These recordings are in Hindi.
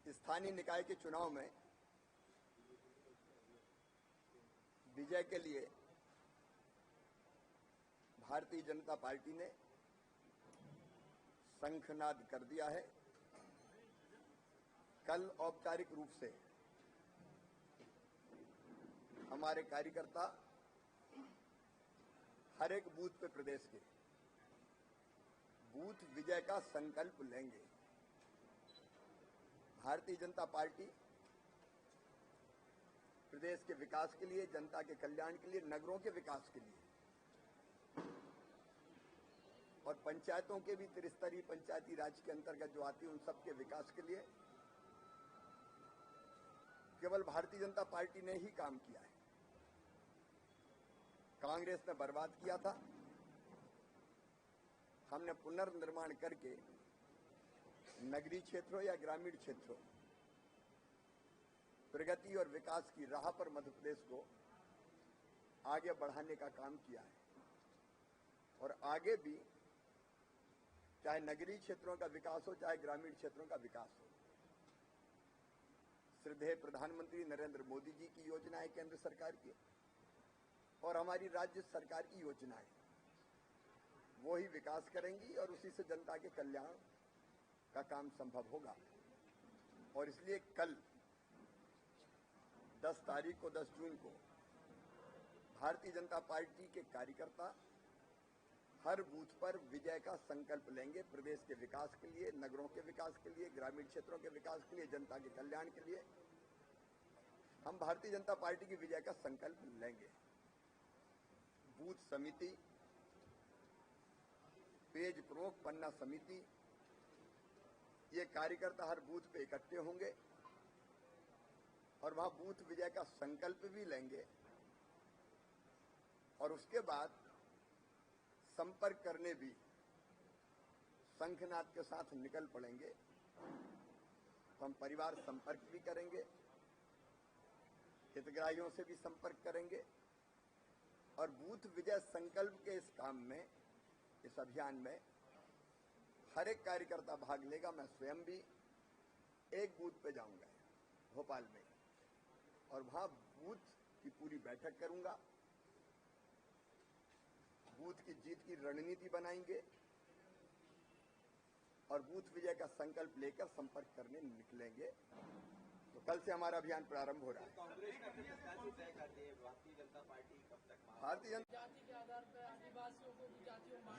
स्थानीय निकाय के चुनाव में विजय के लिए भारतीय जनता पार्टी ने शंखनाद कर दिया है। कल औपचारिक रूप से हमारे कार्यकर्ता हर एक बूथ पे प्रदेश के बूथ विजय का संकल्प लेंगे। भारतीय जनता पार्टी प्रदेश के विकास के लिए, जनता के कल्याण के लिए, नगरों के विकास के लिए और पंचायतों के भी त्रिस्तरीय पंचायती राज के अंतर्गत जो आती है उन सबके विकास के लिए केवल भारतीय जनता पार्टी ने ही काम किया है। कांग्रेस ने बर्बाद किया था, हमने पुनर्निर्माण करके नगरीय क्षेत्रों या ग्रामीण क्षेत्रों प्रगति और विकास की राह पर मध्य प्रदेश को आगे बढ़ाने का काम किया है और आगे भी चाहे नगरीय क्षेत्रों का विकास हो चाहे ग्रामीण क्षेत्रों का विकास हो। श्रद्धेय प्रधानमंत्री नरेंद्र मोदी जी की योजनाएं केंद्र सरकार की और हमारी राज्य सरकार की योजनाएं वो ही विकास करेंगी और उसी से जनता के कल्याण का काम संभव होगा। और इसलिए कल 10 तारीख को 10 जून को भारतीय जनता पार्टी के कार्यकर्ता हर बूथ पर विजय का संकल्प लेंगे। प्रदेश के विकास के लिए, नगरों के विकास के लिए, ग्रामीण क्षेत्रों के विकास के लिए, जनता के कल्याण के लिए हम भारतीय जनता पार्टी की विजय का संकल्प लेंगे। बूथ समिति, पेज प्रमुख, पन्ना समिति, ये कार्यकर्ता हर बूथ पे इकट्ठे होंगे और वहां बूथ विजय का संकल्प भी लेंगे और उसके बाद संपर्क करने भी शंखनाद के साथ निकल पड़ेंगे। तो हम परिवार संपर्क भी करेंगे, हितग्राहियों से भी संपर्क करेंगे और बूथ विजय संकल्प के इस काम में, इस अभियान में हर एक कार्यकर्ता भाग लेगा। मैं स्वयं भी एक बूथ पे जाऊंगा भोपाल में और वहां बूथ की पूरी बैठक करूंगा, बूथ की जीत की रणनीति बनाएंगे और बूथ विजय का संकल्प लेकर संपर्क करने निकलेंगे। तो कल से हमारा अभियान प्रारंभ हो रहा है। भारतीय जनता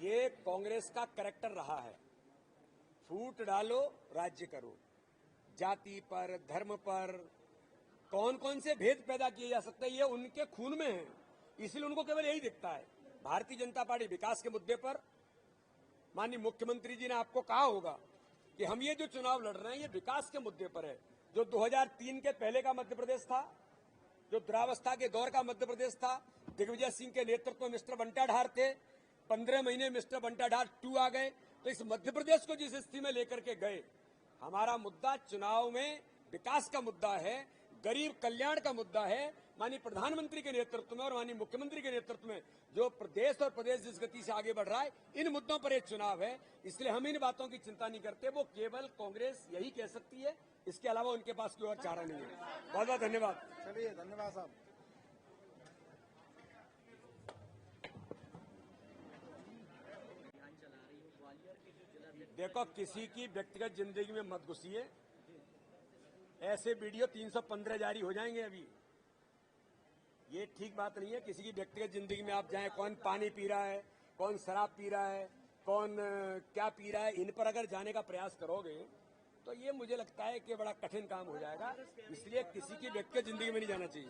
ये कांग्रेस का कैरेक्टर रहा है, फूट डालो राज्य करो। जाति पर, धर्म पर कौन कौन से भेद पैदा किए जा सकते हैं ये उनके खून में है, इसलिए उनको केवल यही दिखता है। भारतीय जनता पार्टी विकास के मुद्दे पर माननीय मुख्यमंत्री जी ने आपको कहा होगा कि हम ये जो चुनाव लड़ रहे हैं ये विकास के मुद्दे पर है। जो 2003 के पहले का मध्य प्रदेश था, जो दुरावस्था के दौर का मध्य प्रदेश था, दिग्विजय सिंह के नेतृत्व में मिस्टर बंटा ढार थे, 15 महीने मिस्टर बंटा ढार 2 आ गए। तो इस मध्य प्रदेश को जिस स्थिति में लेकर के गए, हमारा मुद्दा चुनाव में विकास का मुद्दा है, गरीब कल्याण का मुद्दा है। माननीय प्रधानमंत्री के नेतृत्व में और माननीय मुख्यमंत्री के नेतृत्व में जो प्रदेश और प्रदेश जिस गति से आगे बढ़ रहा है, इन मुद्दों पर एक चुनाव है। इसलिए हम इन बातों की चिंता नहीं करते। वो केवल कांग्रेस यही कह सकती है, इसके अलावा उनके पास कोई और चारा नहीं है। बहुत बहुत धन्यवाद। चलिए, धन्यवाद साहब। देखो, किसी की व्यक्तिगत जिंदगी में मत घुसिए। ऐसे वीडियो 315 जारी हो जाएंगे अभी। ये ठीक बात नहीं है। किसी की व्यक्तिगत जिंदगी में आप जाएं, कौन पानी पी रहा है, कौन शराब पी रहा है, कौन क्या पी रहा है, इन पर अगर जाने का प्रयास करोगे तो ये मुझे लगता है कि बड़ा कठिन काम हो जाएगा। इसलिए किसी की व्यक्तिगत जिंदगी में नहीं जाना चाहिए।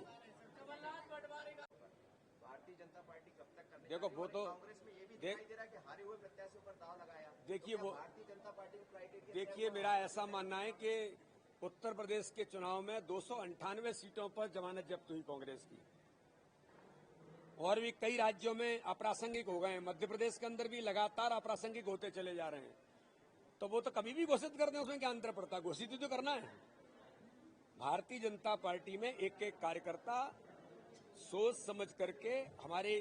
भारतीय जनता पार्टी कब तक करने, देखो वो तो कांग्रेस में ये भी दिखाई दे रहा है कि हारे हुए प्रत्याशियों पर दांव लगाया। देखिए वो, भारतीय जनता पार्टी का क्राइटेरिया, देखिए मेरा ऐसा मानना है कि उत्तर प्रदेश के चुनाव में 298 सीटों पर जमानत जब्त हुई कांग्रेस की। और भी कई राज्यों में अप्रासंगिक हो गए हैं। मध्य प्रदेश के अंदर भी लगातार अप्रासंगिक होते चले जा रहे हैं। तो वो तो कभी भी घोषित कर दें, उसमें क्या अंतर पड़ता है? घोषित ही तो करना है। भारतीय जनता पार्टी में एक एक कार्यकर्ता सोच समझ करके हमारे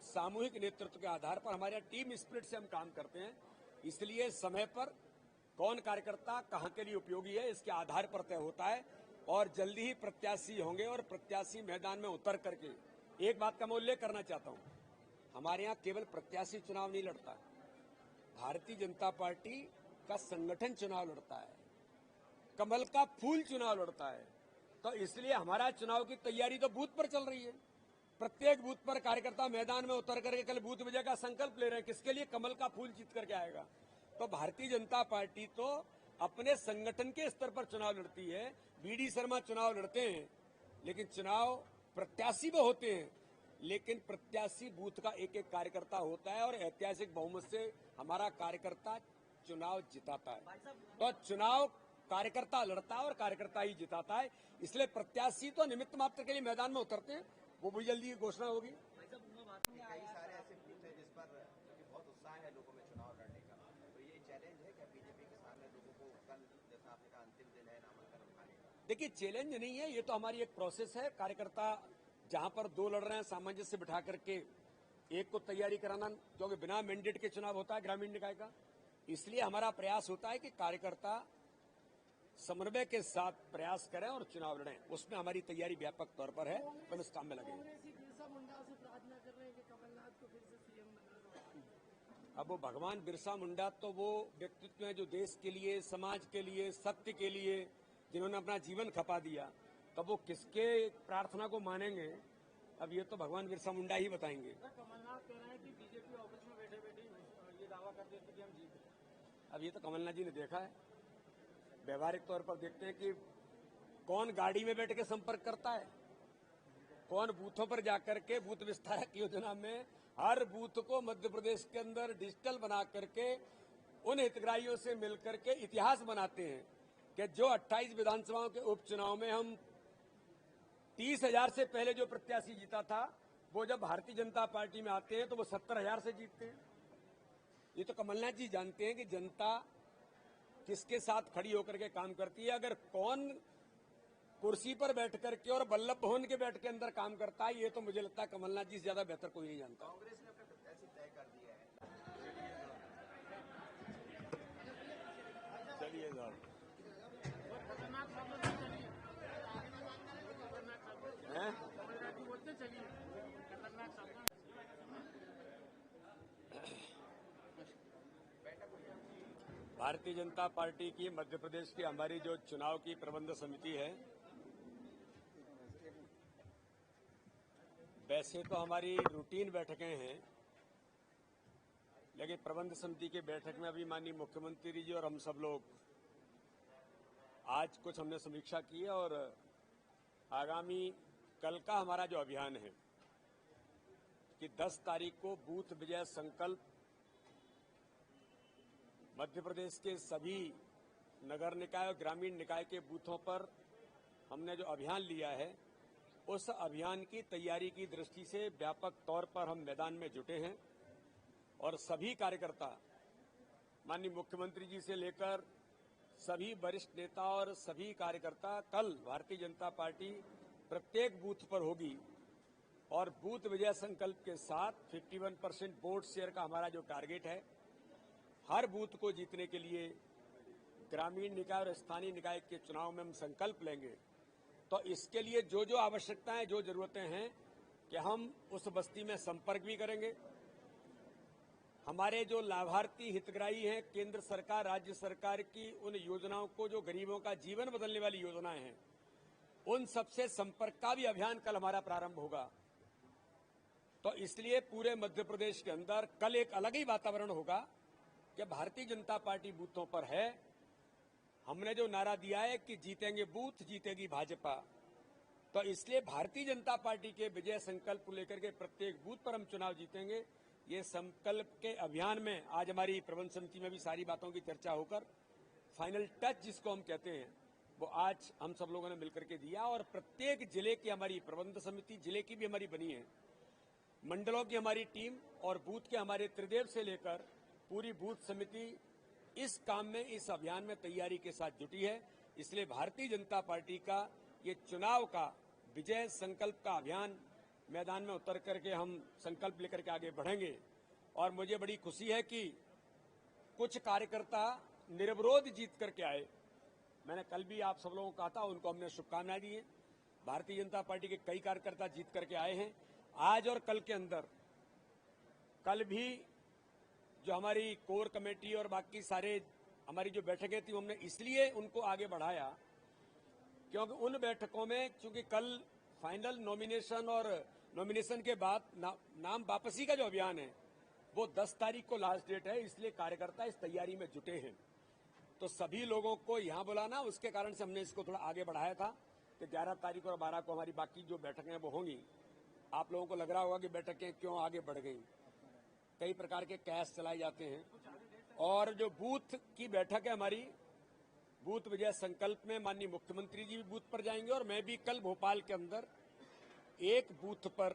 सामूहिक नेतृत्व के आधार पर हमारे टीम स्पिरिट से हम काम करते हैं। इसलिए समय पर कौन कार्यकर्ता कहां के लिए उपयोगी है इसके आधार पर तय होता है और जल्दी ही प्रत्याशी होंगे। और प्रत्याशी मैदान में उतर करके एक बात का मैं उल्लेख करना चाहता हूं, हमारे यहां केवल प्रत्याशी चुनाव नहीं लड़ता, भारतीय जनता पार्टी का संगठन चुनाव लड़ता है, कमल का फूल चुनाव लड़ता है। तो इसलिए हमारा चुनाव की तैयारी तो बूथ पर चल रही है। प्रत्येक बूथ पर कार्यकर्ता मैदान में उतर करके कल बूथ विजय का संकल्प ले रहे हैं। किसके लिए? कमल का फूल जीत करके आएगा। तो भारतीय जनता पार्टी तो अपने संगठन के स्तर पर चुनाव लड़ती है। बीडी शर्मा चुनाव लड़ते हैं, लेकिन चुनाव प्रत्याशी वो होते हैं, लेकिन प्रत्याशी बूथ का एक एक कार्यकर्ता होता है और ऐतिहासिक बहुमत से हमारा कार्यकर्ता चुनाव जिताता है। तो चुनाव कार्यकर्ता लड़ता है और कार्यकर्ता ही जिताता है। इसलिए प्रत्याशी तो निमित्त मात्र के लिए मैदान में उतरते हैं, वो भी जल्दी घोषणा होगी। कई सारे ऐसे बूथ हैं जिस पर बहुत उत्साह है लोगों में चुनाव लड़ने का, तो ये चैलेंज है क्या बीजेपी के सामने लोगों को कल, जैसा आपने कहा, अंतिम दिन है नामांकन उठाने का? देखिए, चैलेंज नहीं है, ये तो हमारी एक प्रोसेस है। कार्यकर्ता जहां पर दो लड़ रहे हैं, सामंजस्य बिठा करके एक को तैयारी कराना, क्योंकि बिना मैंडेट के चुनाव होता है ग्रामीण निकाय का। इसलिए हमारा प्रयास होता है कि कार्यकर्ता समन्वय के साथ प्रयास करें और चुनाव लड़ें। उसमें हमारी तैयारी व्यापक तौर पर है, हम इस काम में लगे हैं। अब वो भगवान बिरसा मुंडा तो वो व्यक्तित्व है जो देश के लिए, समाज के लिए, सत्य के लिए जिन्होंने अपना जीवन खपा दिया। तब वो किसके प्रार्थना को मानेंगे, अब ये तो भगवान बिरसा मुंडा ही बताएंगे। कमलनाथ कह रहे हैं कि बीजेपी ऑफिस में बैठे बैठे ये दावा कर देते कि हम जीत गए। अब ये तो कमलनाथ जी ने देखा है। व्यवहारिक तौर पर देखते हैं कि कौन गाड़ी में बैठ के संपर्क करता है, कौन बूथों पर जाकर के बूथ विस्तारक योजना में हर बूथ को मध्य प्रदेश के अंदर डिजिटल बना करके उन हितग्राहियों से मिलकर के इतिहास बनाते हैं कि जो 28 विधानसभाओं के उपचुनाव में हम 30,000 से पहले जो प्रत्याशी जीता था, वो जब भारतीय जनता पार्टी में आते हैं तो वो 70,000 से जीतते हैं। ये तो कमलनाथ जी जानते हैं कि जनता किसके साथ खड़ी होकर के काम करती है। अगर कौन कुर्सी पर बैठ करके और वल्लभ भवन के बैठ के अंदर काम करता है, ये तो मुझे लगता है कमलनाथ जी से ज्यादा बेहतर कोई नहीं जानता। कांग्रेस ने अपने प्रत्याशी तय कर दिया है। चलिए साहब, बोलते चलिए खतरनाक शब्द। भारतीय जनता पार्टी की मध्य प्रदेश की हमारी जो चुनाव की प्रबंध समिति है, वैसे तो हमारी रूटीन बैठकें हैं, लेकिन प्रबंध समिति की बैठक में अभी माननीय मुख्यमंत्री जी और हम सब लोग आज कुछ हमने समीक्षा की है। और आगामी कल का हमारा जो अभियान है कि 10 तारीख को बूथ विजय संकल्प मध्य प्रदेश के सभी नगर निकाय और ग्रामीण निकाय के बूथों पर हमने जो अभियान लिया है, उस अभियान की तैयारी की दृष्टि से व्यापक तौर पर हम मैदान में जुटे हैं। और सभी कार्यकर्ता माननीय मुख्यमंत्री जी से लेकर सभी वरिष्ठ नेता और सभी कार्यकर्ता कल भारतीय जनता पार्टी प्रत्येक बूथ पर होगी। और बूथ विजय संकल्प के साथ 51% वोट शेयर का हमारा जो टारगेट है, हर बूथ को जीतने के लिए ग्रामीण निकाय और स्थानीय निकाय के चुनाव में हम संकल्प लेंगे। तो इसके लिए जो जो आवश्यकताएं, जो जरूरतें हैं कि हम उस बस्ती में संपर्क भी करेंगे। हमारे जो लाभार्थी हितग्राही हैं, केंद्र सरकार, राज्य सरकार की उन योजनाओं को, जो गरीबों का जीवन बदलने वाली योजनाएं हैं, उन सबसे संपर्क का भी अभियान कल हमारा प्रारंभ होगा। तो इसलिए पूरे मध्य प्रदेश के अंदर कल एक अलग ही वातावरण होगा कि भारतीय जनता पार्टी बूथों पर है। हमने जो नारा दिया है कि जीतेंगे बूथ, जीतेगी भाजपा, तो इसलिए भारतीय जनता पार्टी के विजय संकल्प को लेकर के प्रत्येक बूथ पर हम चुनाव जीतेंगे। ये संकल्प के अभियान में आज हमारी प्रबंध समिति में भी सारी बातों की चर्चा होकर फाइनल टच जिसको हम कहते हैं, वो आज हम सब लोगों ने मिलकर के दिया। और प्रत्येक जिले की हमारी प्रबंध समिति, जिले की भी हमारी बनी है, मंडलों की हमारी टीम और बूथ के हमारे त्रिदेव से लेकर पूरी बूथ समिति इस काम में, इस अभियान में तैयारी के साथ जुटी है। इसलिए भारतीय जनता पार्टी का ये चुनाव का विजय संकल्प का अभियान मैदान में उतर करके हम संकल्प लेकर के आगे बढ़ेंगे। और मुझे बड़ी खुशी है कि कुछ कार्यकर्ता निर्विरोध जीत करके आए। मैंने कल भी आप सब लोगों को कहा था, उनको हमने शुभकामनाएं दी हैं। भारतीय जनता पार्टी के कई कार्यकर्ता जीत करके आए हैं। आज और कल के अंदर, कल भी जो हमारी कोर कमेटी और बाकी सारे हमारी जो बैठकें थी, हमने इसलिए उनको आगे बढ़ाया क्योंकि उन बैठकों में, चूंकि कल फाइनल नॉमिनेशन और नॉमिनेशन के बाद नाम वापसी का जो अभियान है वो 10 तारीख को लास्ट डेट है, इसलिए कार्यकर्ता इस तैयारी में जुटे हैं। तो सभी लोगों को यहां बुलाना, उसके कारण से हमने इसको थोड़ा आगे बढ़ाया था कि 11 तारीख और 12 को हमारी बाकी जो बैठकें वो होंगी। आप लोगों को लग रहा होगा कि बैठकें क्यों आगे बढ़ गई, कई प्रकार के कैश चलाए जाते हैं। और जो बूथ की बैठक है हमारी, बूथ विजय संकल्प में माननीय मुख्यमंत्री जी भी बूथ पर जाएंगे और मैं भी कल भोपाल के अंदर एक बूथ पर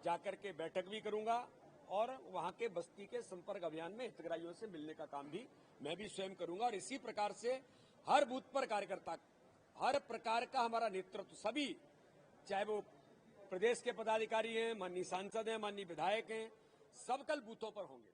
जाकर के बैठक भी करूंगा और वहां के बस्ती के संपर्क अभियान में हितग्राहियों से मिलने का काम भी मैं भी स्वयं करूंगा। और इसी प्रकार से हर बूथ पर कार्यकर्ता, हर प्रकार का हमारा नेतृत्व, सभी, चाहे वो प्रदेश के पदाधिकारी हैं, माननीय सांसद हैं, माननीय विधायक हैं, सब कल बूथों पर होंगे।